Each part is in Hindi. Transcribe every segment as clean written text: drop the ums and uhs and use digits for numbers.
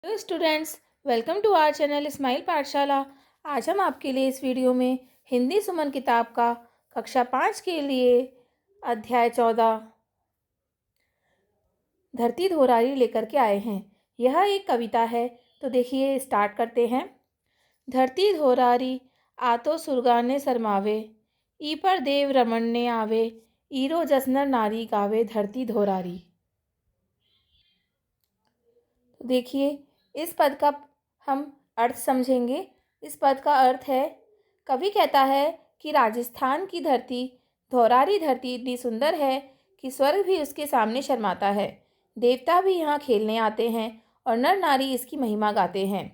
Hello students, welcome to our channel smile Pathshala. आज हम आपके लिए इस वीडियो में हिंदी सुमन किताब का कक्षा 5 के लिए अध्याय 14 धरती धोरारी लेकर के आए हैं। यह एक कविता है, तो देखिए स्टार्ट करते हैं। धरती धोरारी आतो सुरगाने शरमावे, ई पर देव रमन ने आवे, ईरो जसनर नारी गावे धरती धोरारी। तो देखिए इस पद का हम अर्थ समझेंगे। इस पद का अर्थ है, कवि कहता है कि राजस्थान की धरती, धौरारी धरती इतनी सुंदर है कि स्वर्ग भी उसके सामने शर्माता है। देवता भी यहाँ खेलने आते हैं और नर नारी इसकी महिमा गाते हैं।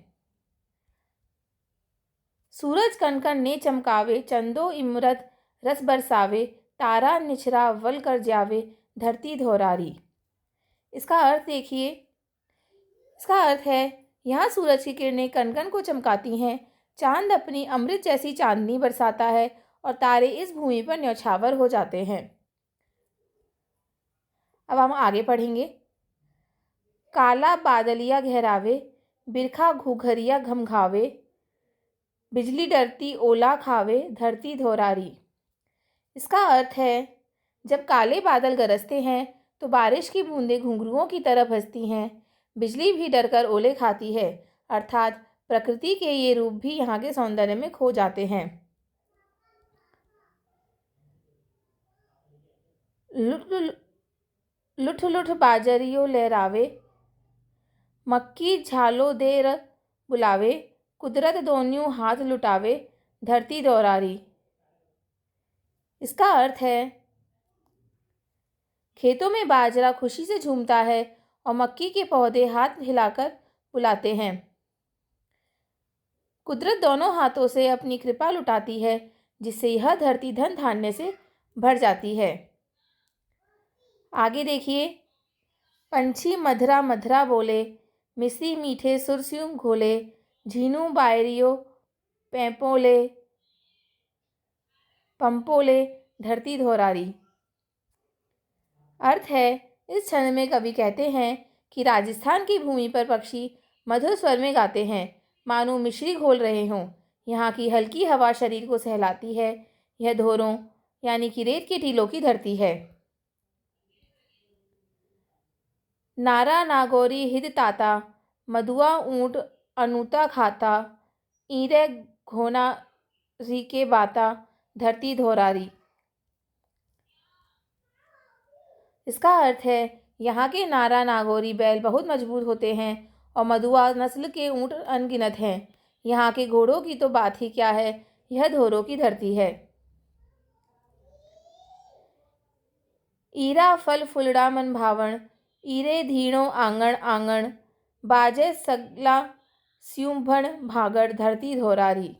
सूरज कनकन ने चमकावे, चंदो इमरत रस बरसावे, तारा निछरा वल कर जावे धरती धौरारी। इसका अर्थ देखिए। इसका अर्थ है, यहाँ सूरज की किरणें कनकन को चमकाती हैं, चांद अपनी अमृत जैसी चांदनी बरसाता है और तारे इस भूमि पर न्यौछावर हो जाते हैं। अब हम आगे पढ़ेंगे। काला बादलिया गहरावे, बिरखा घुघरिया घमघावे, बिजली डरती ओला खावे धरती धौरारी। इसका अर्थ है, जब काले बादल गरजते हैं तो बारिश की बूंदें घुंघरुओं की तरह बजती हैं, बिजली भी डरकर ओले खाती है, अर्थात प्रकृति के ये रूप भी यहाँ के सौंदर्य में खो जाते हैं। लुठ लुठ बाजरियो लहरावे, मक्की झालो देर बुलावे, कुदरत दोन्यों हाथ लुटावे धरती दौरारी। इसका अर्थ है, खेतों में बाजरा खुशी से झूमता है और मक्की के पौधे हाथ हिलाकर बुलाते हैं। कुदरत दोनों हाथों से अपनी कृपा लुटाती है, जिससे यह धरती धन धान्य से भर जाती है। आगे देखिए। पंछी मधरा मधरा बोले, मिश्री मीठे सुरस्यूं घोले, झीनू बायरियो पैपोले पंपोले धरती धौरारी। अर्थ है, इस छंद में कवि कहते हैं कि राजस्थान की भूमि पर पक्षी मधुर स्वर में गाते हैं, मानो मिश्री घोल रहे हों। यहाँ की हल्की हवा शरीर को सहलाती है। यह धोरों यानी कि रेत के टीलों की धरती है। नारा नागौरी हिद ताता, मधुआ ऊंट अनूता खाता, ईरे घोना रीके बाता धरती धौरारी। इसका अर्थ है, यहाँ के नारा नागौरी बैल बहुत मजबूत होते हैं और मधुआ नस्ल के ऊंट अनगिनत हैं। यहाँ के घोड़ों की तो बात ही क्या है, यह धोरों की धरती है। ईरा फल फुलड़ा मन भावण, ईरे धीणो आंगण आंगण, बाजे सगला स्यूभण भागड़ धरती धौरारी।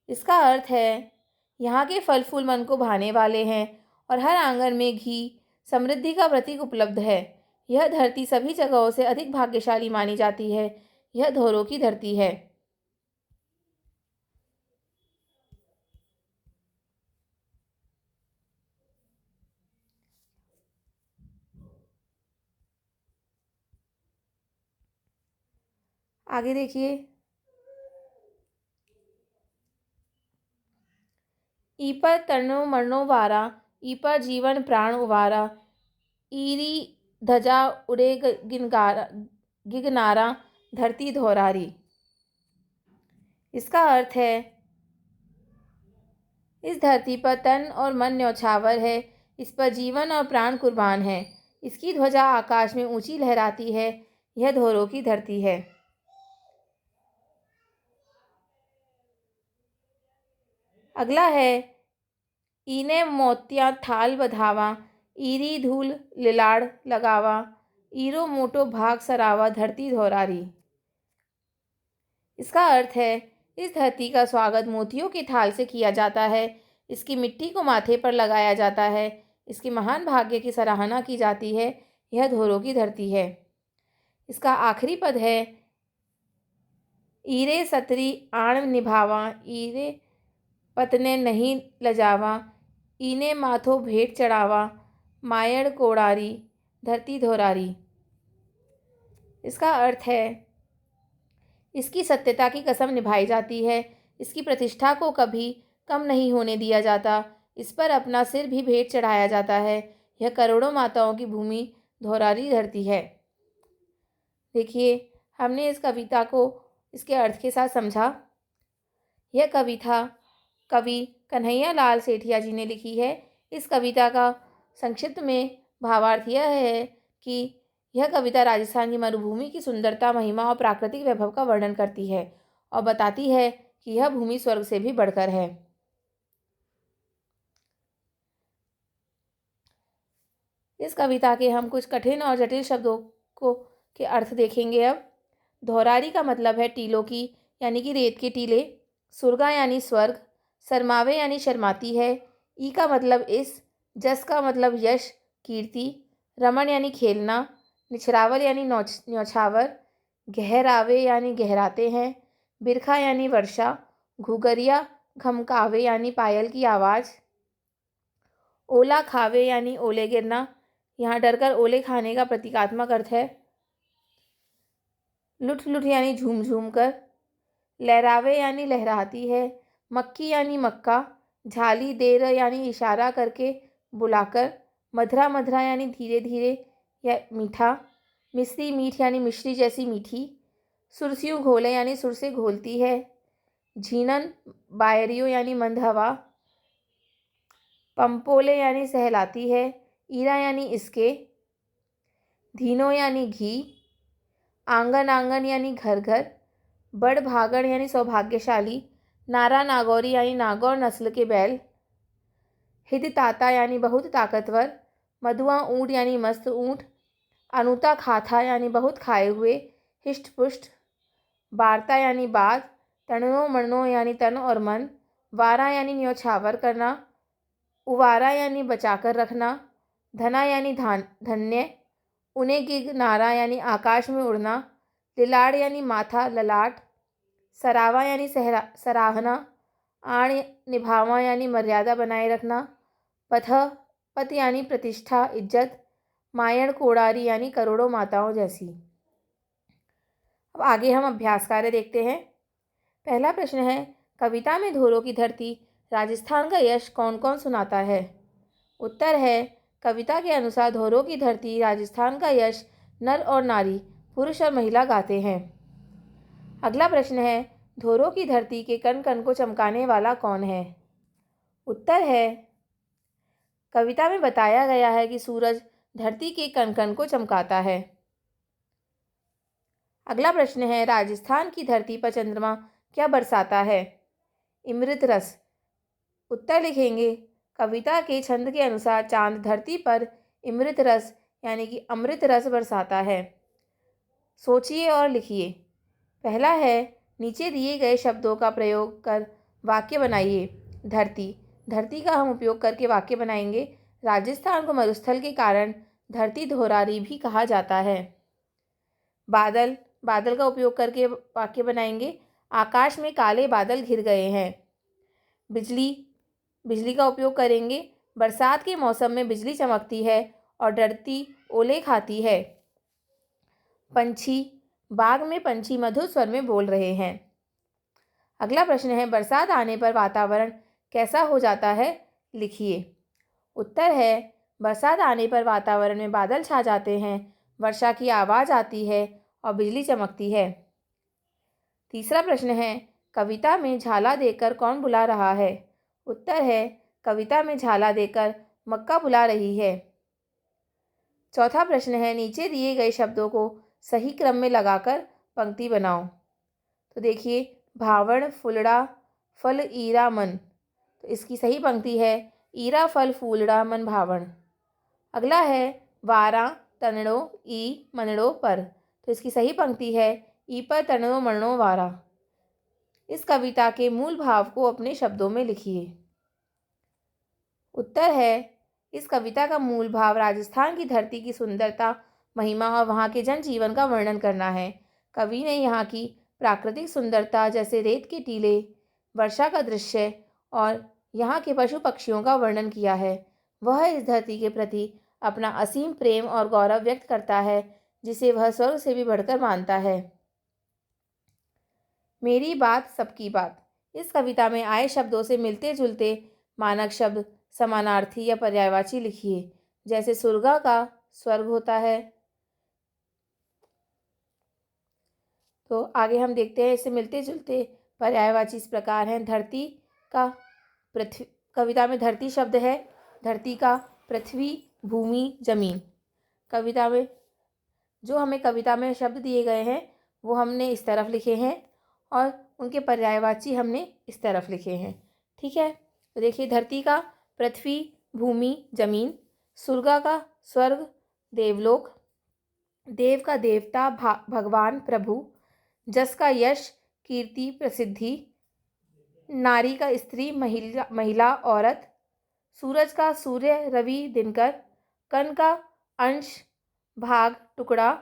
इसका अर्थ है, यहाँ के फल फूल मन को भाने वाले हैं और हर आंगन में घी समृद्धि का प्रतीक उपलब्ध है। यह धरती सभी जगहों से अधिक भाग्यशाली मानी जाती है। यह धोरों की धरती है। आगे देखिए। ईपर तरणो मरणो वारा, ईपर जीवन प्राण उवारा, ईरी धजा उड़े गिगनारा धरती धौरारी। इसका अर्थ है, इस धरती पर तन और मन न्यौछावर है, इस पर जीवन और प्राण कुर्बान है। इसकी ध्वजा आकाश में ऊंची लहराती है। यह धोरों की धरती है। अगला है, ईने मोतिया थाल बधावा, ईरी धूल लिलाड़ लगावा, ईरो मोटो भाग सरावा धरती धौरारी। इसका अर्थ है, इस धरती का स्वागत मोतियों की थाल से किया जाता है। इसकी मिट्टी को माथे पर लगाया जाता है। इसके महान भाग्य की सराहना की जाती है। यह धोरों की धरती है। इसका आखिरी पद है, ईरे सतरी आण निभावा, ईरे पतने नहीं लजावा, ईने माथो भेंट चढ़ावा, मायड़ कोड़ारी धरती धौरारी। इसका अर्थ है, इसकी सत्यता की कसम निभाई जाती है। इसकी प्रतिष्ठा को कभी कम नहीं होने दिया जाता। इस पर अपना सिर भी भेंट चढ़ाया जाता है। यह करोड़ों माताओं की भूमि धौरारी धरती है। देखिए, हमने इस कविता को इसके अर्थ के साथ समझा। यह कविता कवि कन्हैया लाल सेठिया जी ने लिखी है। इस कविता का संक्षिप्त में भावार्थ यह है कि यह कविता राजस्थान की मरुभूमि की सुंदरता, महिमा और प्राकृतिक वैभव का वर्णन करती है और बताती है कि यह भूमि स्वर्ग से भी बढ़कर है। इस कविता के हम कुछ कठिन और जटिल शब्दों को के अर्थ देखेंगे। अब धौरारी का मतलब है टीलों की, यानी कि रेत के टीले। सुरगा यानी स्वर्ग। शर्मावे यानी शर्माती है। ई का मतलब इस। जस का मतलब यश, कीर्ति। रमण यानी खेलना। निछरावल यानी न्यौछावर। गहरावे यानी गहराते हैं। बिरखा यानी वर्षा। घुघरिया घमकावे यानी पायल की आवाज़। ओला खावे यानी ओले गिरना। यहाँ डरकर ओले खाने का प्रतीकात्मक अर्थ है। लुठ लुठ यानी झूम झूम कर। लहरावे यानी लहराती है। मक्की यानी मक्का। झाली देर यानी इशारा करके बुलाकर। मधरा मधरा यानी धीरे धीरे या मीठा। मिश्री मीठ यानी मिश्री जैसी मीठी। सुरसियों घोले यानी सुर से घोलती है। झीनन बायरियो यानी मंद हवा। पंपोले यानी सहलाती है। ईरा यानी इसके। धीनो यानी घी। आंगन आंगन यानी घर घर। बड़ भागण यानी सौभाग्यशाली। नारा नागौरी यानी नागौर नस्ल के बैल। हिदताता यानी बहुत ताकतवर। मधुआ ऊँट यानी मस्त ऊँट। अनुता खाथा यानी बहुत खाए हुए, हिष्ट पुष्ट। वार्ता यानी बात। तणनो मणनो यानी तन और मन। वारा यानी न्यौछावर करना। उवारा यानी बचाकर रखना। धना यानी धन्य। उन्हें गिग नारा यानी आकाश में उड़ना। लिलाड़ यानी माथा, ललाट। सरावा यानी सराहना। आण निभावा यानी मर्यादा बनाए रखना। पथ यानी प्रतिष्ठा, इज्जत। मायण कोड़ारी यानी करोड़ों माताओं जैसी। अब आगे हम अभ्यास कार्य देखते हैं। पहला प्रश्न है, कविता में धोरों की धरती राजस्थान का यश कौन कौन सुनाता है? उत्तर है, कविता के अनुसार धोरों की धरती राजस्थान का यश नर और नारी, पुरुष और महिला गाते हैं। अगला प्रश्न है, धोरों की धरती के कण कण को चमकाने वाला कौन है? उत्तर है, कविता में बताया गया है कि सूरज धरती के कण कण को चमकाता है। अगला प्रश्न है, राजस्थान की धरती पर चंद्रमा क्या बरसाता है? अमृत रस। उत्तर लिखेंगे, कविता के छंद के अनुसार चांद धरती पर अमृत रस यानी कि अमृत रस बरसाता है। सोचिए और लिखिए। पहला है, नीचे दिए गए शब्दों का प्रयोग कर वाक्य बनाइए। धरती, धरती का हम उपयोग करके वाक्य बनाएंगे। राजस्थान को मरुस्थल के कारण धरती धौरारी भी कहा जाता है। बादल, बादल का उपयोग करके वाक्य बनाएंगे। आकाश में काले बादल घिर गए हैं। बिजली, बिजली का उपयोग करेंगे। बरसात के मौसम में बिजली चमकती है और धरती ओले खाती है। पंछी, बाग में पंछी मधुर स्वर में बोल रहे हैं। अगला प्रश्न है, बरसात आने पर वातावरण कैसा हो जाता है? लिखिए। उत्तर है, बरसात आने पर वातावरण में बादल छा जाते हैं, वर्षा की आवाज़ आती है और बिजली चमकती है। तीसरा प्रश्न है, कविता में झाला देकर कौन बुला रहा है? उत्तर है, कविता में झाला देकर मक्का बुला रही है। चौथा प्रश्न है, नीचे दिए गए शब्दों को सही क्रम में लगाकर पंक्ति बनाओ। तो देखिए, भावड़ फुलड़ा फल ईरा मन, तो इसकी सही पंक्ति है, ईरा फल फूलड़ा मन भावड़। अगला है, वारा तनड़ो ई मनड़ो पर, तो इसकी सही पंक्ति है, ई पर तनड़ो मणड़ो वारा। इस कविता के मूल भाव को अपने शब्दों में लिखिए। उत्तर है, इस कविता का मूल भाव राजस्थान की धरती की सुंदरता, महिमा और वहाँ के जनजीवन का वर्णन करना है। कवि ने यहाँ की प्राकृतिक सुंदरता जैसे रेत के टीले, वर्षा का दृश्य और यहाँ के पशु पक्षियों का वर्णन किया है। वह इस धरती के प्रति अपना असीम प्रेम और गौरव व्यक्त करता है, जिसे वह स्वर्ग से भी बढ़कर मानता है। मेरी बात सबकी बात। इस कविता में आए शब्दों से मिलते जुलते मानक शब्द, समानार्थी या पर्यायवाची लिखिए। जैसे सुर्गा का स्वर्ग होता है। तो आगे हम देखते हैं इससे मिलते जुलते पर्यायवाची इस प्रकार हैं। धरती का पृथ्वी, कविता में धरती शब्द है। धरती का पृथ्वी, भूमि, जमीन। कविता में जो हमें कविता में शब्द दिए गए हैं वो हमने इस तरफ लिखे हैं और उनके पर्यायवाची हमने इस तरफ लिखे हैं। ठीक है, तो देखिए धरती का पृथ्वी, भूमि, जमीन। सुर्गा का स्वर्ग, देवलोक। देव का देवता, भगवान, प्रभु। जस का यश, कीर्ति, प्रसिद्धि। नारी का स्त्री, महिला, औरत। सूरज का सूर्य, रवि, दिनकर। कण का अंश, भाग, टुकड़ा।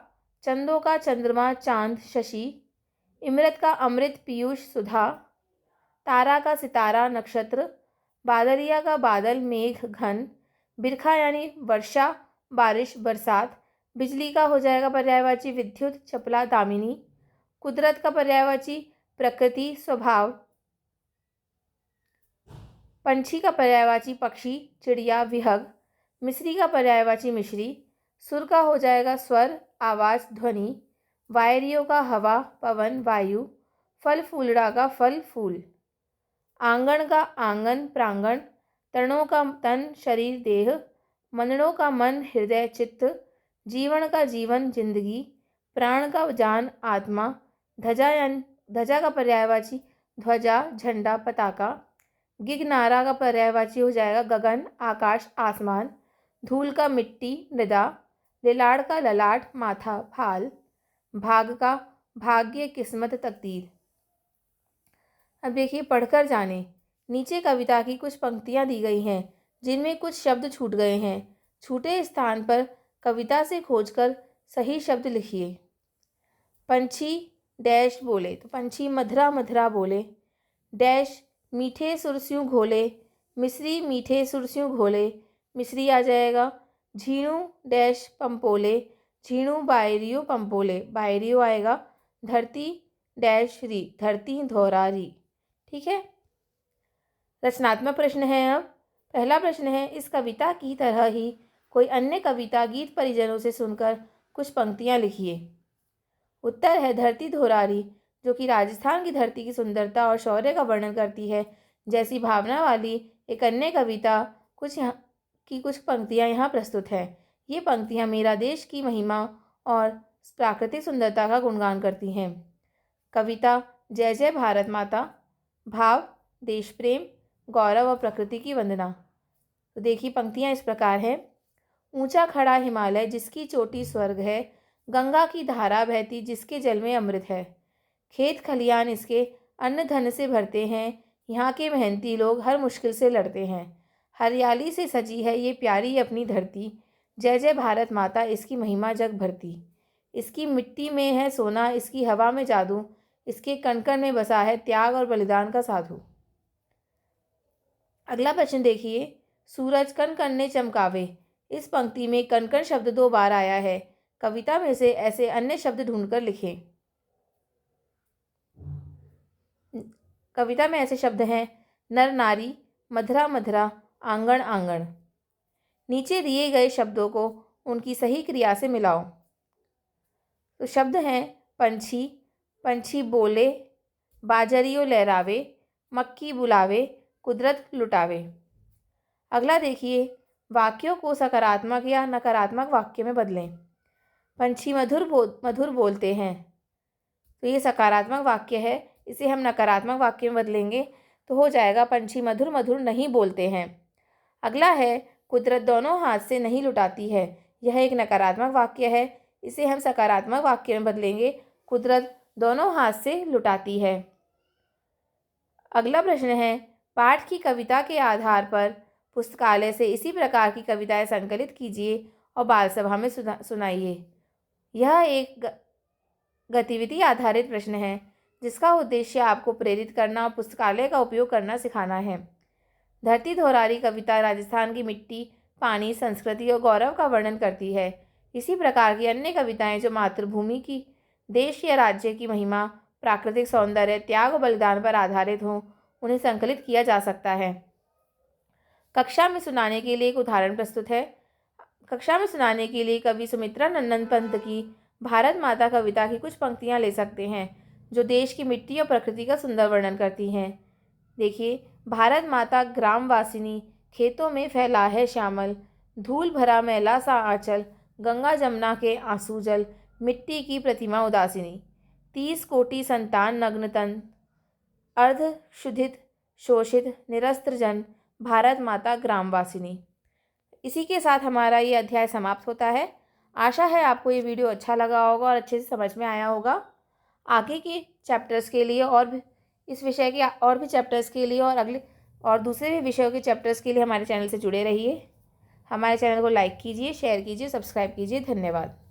चंदों का चंद्रमा, चांद, शशि। इमरत का अमृत, पीयूष, सुधा। तारा का सितारा, नक्षत्र। बादलिया का बादल, मेघ, घन। बिरखा यानी वर्षा, बारिश, बरसात। बिजली का हो जाएगा पर्यायवाची विद्युत, चपला, दामिनी। कुदरत का पर्यायवाची प्रकृति, स्वभाव। पंछी का पर्यायवाची पक्षी, चिड़िया, विहग। मिस्री का पर्यायवाची मिश्री। सुर का हो जाएगा स्वर, आवाज, ध्वनि। वायरियों का हवा, पवन, वायु। फल फूलड़ा का फल, फूल। आंगन का आंगन, प्रांगण। तनों का तन, शरीर, देह। मननों का मन, हृदय, चित्त। जीवन का जीवन, जिंदगी। प्राण का जान, आत्मा। ध्वजा का पर्यायवाची ध्वजा, झंडा, पताका। गिगनारा का पर्यायवाची हो जाएगा गगन, आकाश, आसमान। धूल का मिट्टी, मृदा। लिलाड़ का ललाट, माथा, भाल। भाग का भाग्य, किस्मत, तकदीर। अब देखिए पढ़कर जाने। नीचे कविता की कुछ पंक्तियां दी गई हैं जिनमें कुछ शब्द छूट गए हैं। छूटे स्थान पर कविता से खोजकर सही शब्द लिखिए। पंछी डैश बोले, तो पंछी मधुरा मधुरा बोले। डैश मीठे सुरस्यों घोले, मिश्री मीठे सुरस्यों घोले। मिश्री आ जाएगा। झीणू डैश पंपोले, झीणू बायरियो पंपोले। बायरियो आएगा। धरती डैश री, धरती धोरा री। ठीक है, रचनात्मक प्रश्न है। अब पहला प्रश्न है, इस कविता की तरह ही कोई अन्य कविता गीत परिजनों से सुनकर कुछ पंक्तियां लिखिए। उत्तर है धरती धोरारी, जो कि राजस्थान की धरती की सुंदरता और शौर्य का वर्णन करती है। जैसी भावना वाली एक अन्य कविता कुछ पंक्तियां यहाँ प्रस्तुत हैं। ये पंक्तियां मेरा देश की महिमा और प्राकृतिक सुंदरता का गुणगान करती हैं। कविता जय जय भारत माता। भाव देश प्रेम, गौरव और प्रकृति की वंदना। तो देखिए पंक्तियां इस प्रकार हैं। ऊंचा खड़ा हिमालय जिसकी चोटी स्वर्ग है, गंगा की धारा बहती जिसके जल में अमृत है। खेत खलियान इसके अन्न धन से भरते हैं, यहाँ के मेहनती लोग हर मुश्किल से लड़ते हैं। हरियाली से सजी है ये प्यारी अपनी धरती, जय जय भारत माता इसकी महिमा जग भरती। इसकी मिट्टी में है सोना, इसकी हवा में जादू, इसके कण कण में बसा है त्याग और बलिदान का साधु। अगला प्रश्न देखिए, सूरज कण कण ने चमकावे। इस पंक्ति में कण कण शब्द 2 बार आया है। कविता में से ऐसे अन्य शब्द ढूंढकर लिखें। कविता में ऐसे शब्द हैं नर नारी, मधुरा मधुरा, आंगन आंगन। नीचे दिए गए शब्दों को उनकी सही क्रिया से मिलाओ। तो शब्द हैं पंछी, पंछी बोले, बाजरियो लहरावे, मक्की बुलावे, कुदरत लुटावे। अगला देखिए, वाक्यों को सकारात्मक या नकारात्मक वाक्य में बदलें। पंछी मधुर बोलते हैं, तो ये सकारात्मक वाक्य है। इसे हम नकारात्मक वाक्य में बदलेंगे तो हो जाएगा पंछी मधुर मधुर नहीं बोलते हैं। अगला है कुदरत दोनों हाथ से नहीं लुटाती है। यह एक नकारात्मक वाक्य है। इसे हम सकारात्मक वाक्य में बदलेंगे, कुदरत दोनों हाथ से लुटाती है। अगला प्रश्न है, पाठ की कविता के आधार पर पुस्तकालय से इसी प्रकार की कविताएं संकलित कीजिए और बाल सभा में सुनाइए। यह एक गतिविधि आधारित प्रश्न है जिसका उद्देश्य आपको प्रेरित करना और पुस्तकालय का उपयोग करना सिखाना है। धरती धोरारी कविता राजस्थान की मिट्टी, पानी, संस्कृति और गौरव का वर्णन करती है। इसी प्रकार की अन्य कविताएं जो मातृभूमि की, देश या राज्य की महिमा, प्राकृतिक सौंदर्य, त्याग और बलिदान पर आधारित हों, उन्हें संकलित किया जा सकता है। कक्षा में सुनाने के लिए एक उदाहरण प्रस्तुत है। कक्षा में सुनाने के लिए कवि सुमित्रा नंदन पंत की भारत माता कविता की कुछ पंक्तियां ले सकते हैं, जो देश की मिट्टी और प्रकृति का सुंदर वर्णन करती हैं। देखिए, भारत माता ग्रामवासिनी, खेतों में फैला है श्यामल, धूल भरा मैला सा आंचल, गंगा जमुना के आंसू जल, मिट्टी की प्रतिमा उदासिनी, 30 कोटि संतान नग्न तन, अर्ध क्षुधित शोषित निरस्त्र जन, भारत माता ग्रामवासिनी। इसी के साथ हमारा ये अध्याय समाप्त होता है। आशा है आपको ये वीडियो अच्छा लगा होगा और अच्छे से समझ में आया होगा। आगे के चैप्टर्स के लिए और भी इस विषय के और भी चैप्टर्स के लिए और अगले और दूसरे भी विषयों के चैप्टर्स के लिए हमारे चैनल से जुड़े रहिए। हमारे चैनल को लाइक कीजिए, शेयर कीजिए, सब्सक्राइब कीजिए। धन्यवाद।